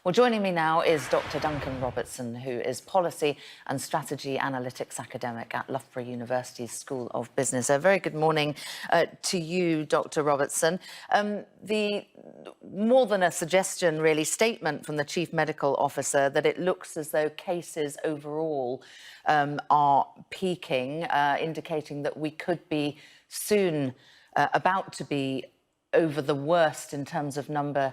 Well, joining me now is Dr. Duncan Robertson, who is Policy and Strategy Analytics Academic at Loughborough University's School of Business. A very good morning to you, Dr. Robertson. The more than a suggestion, really, statement from the Chief Medical Officer that it looks as though cases overall are peaking, indicating that we could be soon about to be over the worst in terms of number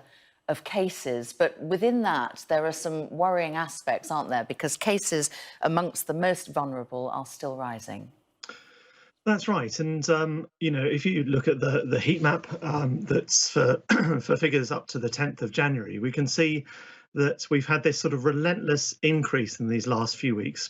of cases. But within that, there are some worrying aspects, aren't there? Because cases amongst the most vulnerable are still rising. That's right. And, if you look at the heat map that's for, for figures up to the 10th of January, we can see that we've had this sort of relentless increase in these last few weeks.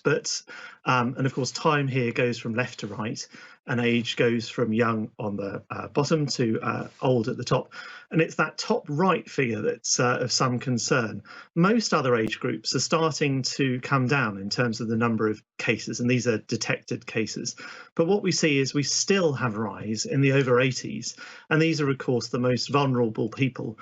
And of course, time here goes from left to right, and age goes from young on the bottom to old at the top. And it's that top right figure that's of some concern. Most other age groups are starting to come down in terms of the number of cases, and these are detected cases. But what we see is we still have a rise in the over 80s, and these are, of course, the most vulnerable people.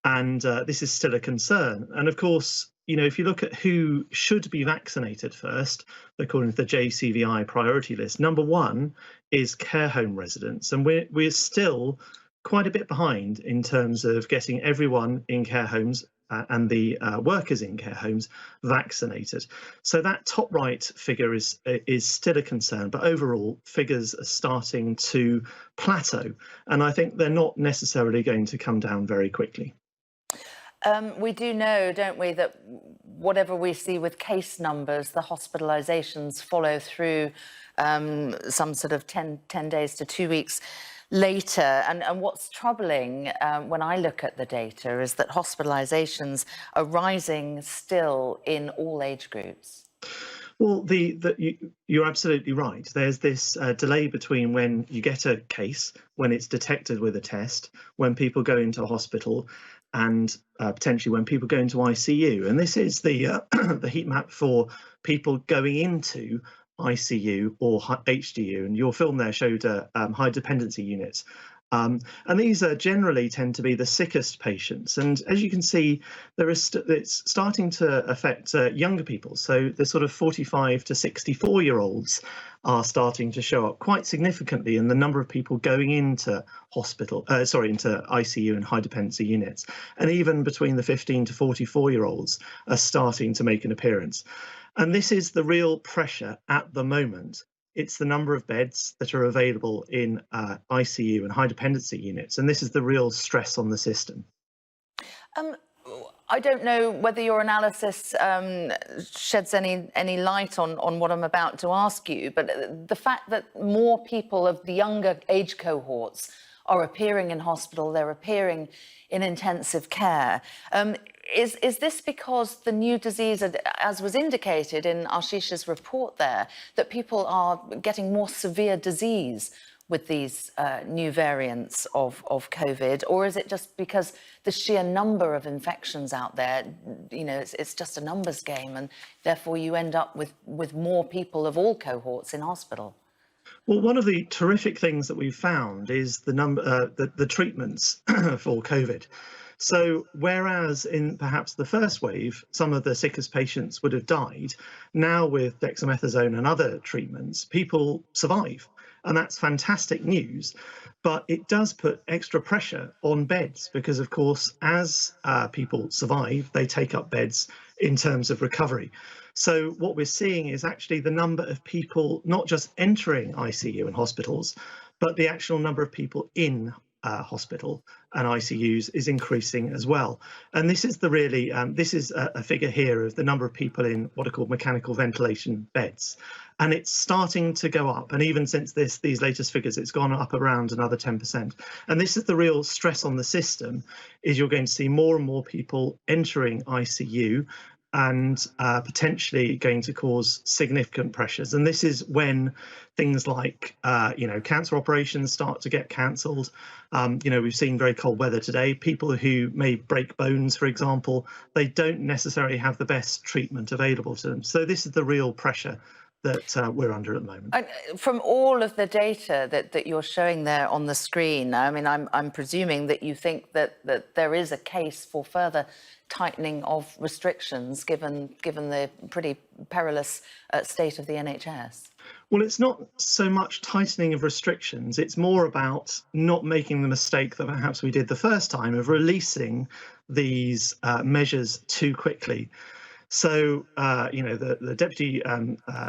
And this is still a concern. And of course, if you look at who should be vaccinated first, according to the JCVI priority list, number one is care home residents. And we're still quite a bit behind in terms of getting everyone in care homes and the workers in care homes vaccinated. So that top right figure is still a concern, but overall figures are starting to plateau. And I think they're not necessarily going to come down very quickly. We do know, don't we, that whatever we see with case numbers, the hospitalisations follow through some sort of 10 days to 2 weeks later. And what's troubling when I look at the data is that hospitalisations are rising still in all age groups. Well, you're absolutely right. There's this delay between when you get a case, when it's detected with a test, when people go into hospital, and potentially when people go into ICU. And this is the the heat map for people going into ICU or HDU. And your film there showed high dependency units. And these generally tend to be the sickest patients. And as you can see, it's starting to affect younger people. So the sort of 45 to 64-year-olds are starting to show up quite significantly in the number of people going into into ICU and high dependency units. And even between the 15 to 44-year-olds are starting to make an appearance. And this is the real pressure at the moment. It's the number of beds that are available in ICU and high dependency units. And this is the real stress on the system. I don't know whether your analysis sheds any light on what I'm about to ask you, but the fact that more people of the younger age cohorts are appearing in hospital, they're appearing in intensive care. Is this because the new disease, as was indicated in Ashish's report there, that people are getting more severe disease with these new variants of COVID? Or is it just because the sheer number of infections out there, it's just a numbers game, and therefore you end up with more people of all cohorts in hospital? Well, one of the terrific things that we've found is the treatments for COVID. So whereas in perhaps the first wave, some of the sickest patients would have died, now with dexamethasone and other treatments, people survive. And that's fantastic news. But it does put extra pressure on beds because, of course, as people survive, they take up beds in terms of recovery. So what we're seeing is actually the number of people not just entering ICU and hospitals, but the actual number of people in hospital and ICUs is increasing as well. And this is this is a figure here of the number of people in what are called mechanical ventilation beds. And it's starting to go up. And even since these latest figures, it's gone up around another 10%. And this is the real stress on the system, is you're going to see more and more people entering ICU and potentially going to cause significant pressures. And this is when things like, cancer operations start to get cancelled. We've seen very cold weather today. People who may break bones, for example, they don't necessarily have the best treatment available to them. So this is the real pressure that we're under at the moment. From all of the data that you're showing there on the screen, I mean, I'm presuming that you think that there is a case for further tightening of restrictions given the pretty perilous state of the NHS. Well, it's not so much tightening of restrictions, it's more about not making the mistake that perhaps we did the first time of releasing these measures too quickly. So, the Deputy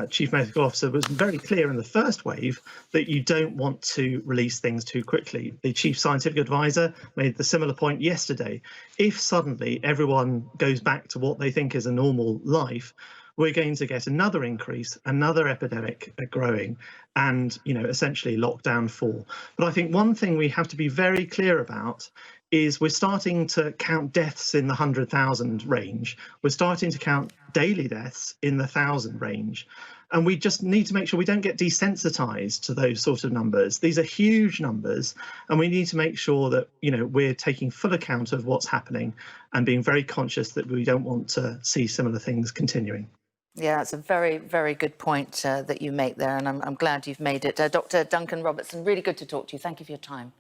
Chief Medical Officer was very clear in the first wave that you don't want to release things too quickly. The Chief Scientific Advisor made the similar point yesterday. If suddenly everyone goes back to what they think is a normal life, we're going to get another increase, another epidemic growing, and essentially lockdown 4. But I think one thing we have to be very clear about is we're starting to count deaths in the 100,000 range. We're starting to count daily deaths in the 1,000 range. And we just need to make sure we don't get desensitized to those sort of numbers. These are huge numbers, and we need to make sure that we're taking full account of what's happening and being very conscious that we don't want to see similar things continuing. Yeah, it's a very, very good point that you make there, and I'm glad you've made it. Dr. Duncan Robertson, really good to talk to you. Thank you for your time.